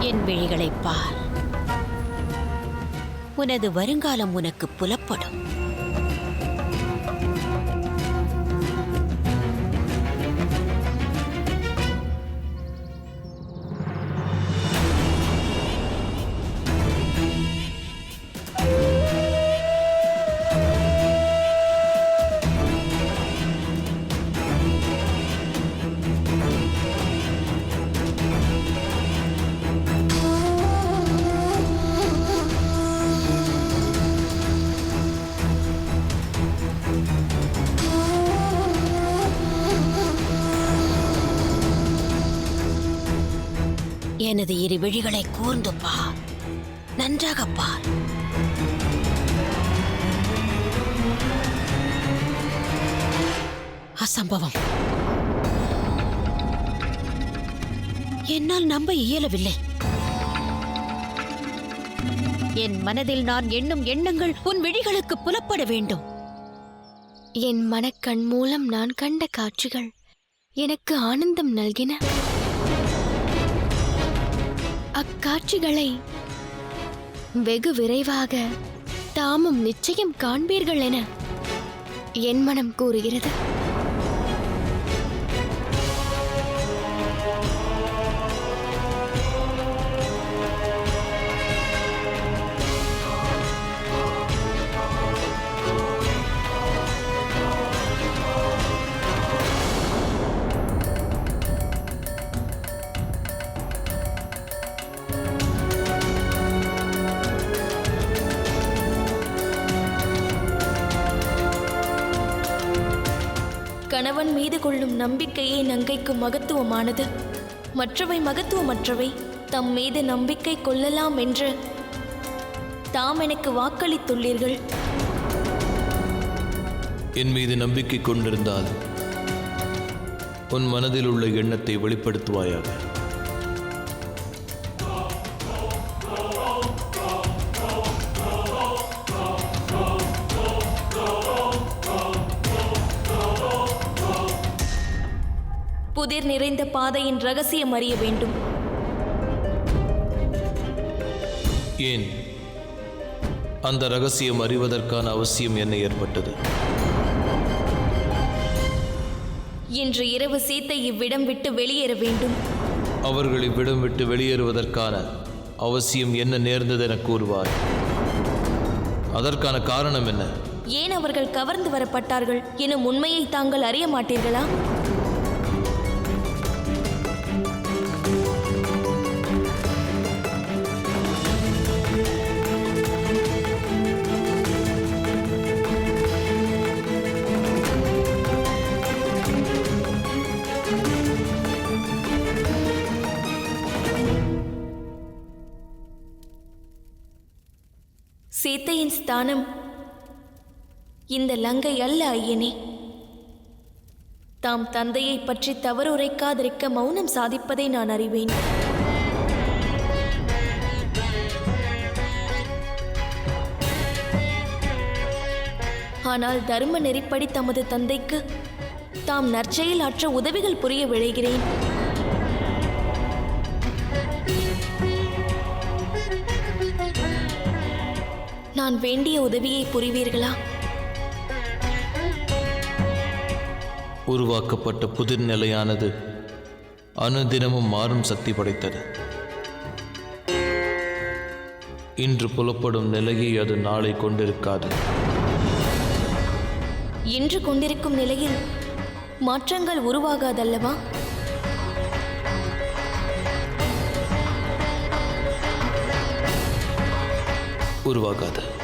என் விழிகளைப் பார். உனது வருங்காலம் உனக்கு புலப்படும். எனது இரு விழிகளை கூர்ந்து பார். நன்றாக பார். அசம்பவம். என்னால் நம்ப இயலவில்லை. என் மனதில் நான் எண்ணும் எண்ணங்கள் உன் விழிகளுக்கு புலப்பட வேண்டும். என் மனக்கண் மூலம் நான் கண்ட காட்சிகள் எனக்கு ஆனந்தம் நல்கின. அக்காட்சிகளை வெகு விரைவாக தாமும் நிச்சயம் காண்பீர்கள் என என் மனம் கூறுகிறது. கணவன் மீது கொள்ளும் நம்பிக்கையே நங்கைக்கு மகத்துவமானது. மற்றவை மகத்துவமற்றவை. தம் மீது நம்பிக்கை கொள்ளலாம் என்று தாம் எனக்கு வாக்களித்துள்ளீர்கள். என் மீது நம்பிக்கை கொண்டிருந்தால் உன் மனதில் உள்ள எண்ணத்தை வெளிப்படுத்துவாயாக. புதிர் நிறைந்த பாதையின் ரகசியம் அறிய வேண்டும். ஏன் அந்த ரகசியம் அறிவதற்கான அவசியம் என்ன ஏற்பட்டது? இன்று இரவு சீத்தை இவ்விடம் விட்டு வெளியேற வேண்டும். அவர்கள் இவ்விடம் விட்டு வெளியேறுவதற்கான அவசியம் என்ன நேர்ந்தது என கூறுவார். அதற்கான காரணம் என்ன? ஏன் அவர்கள் கவர்ந்து வரப்பட்டார்கள் எனும் உண்மையை தாங்கள் அறிய மாட்டீர்களா? சீத்தையின் ஸ்தானம் இந்த லங்கை அல்ல ஐயனே. தாம் தந்தையை பற்றி தவறு உரைக்காதிருக்க மௌனம் சாதிப்பதை நான் அறிவேன். ஆனால் தர்ம நெறிப்படி தமது தந்தைக்கு தாம் நற்செயல் ஆற்ற உதவிகள் புரிய விழைகிறேன். நான் வேண்டிய உதவியை புரிவீர்களா? உருவாக்கப்பட்ட புதிர் நிலையானது அனுதினமும் மாறும் சக்தி படைத்தது. இன்று புலப்படும் நிலையை அது நாளை கொண்டிருக்காது. இன்று கொண்டிருக்கும் நிலையில் மாற்றங்கள் உருவாகாதல்லவா? உருவாகாது.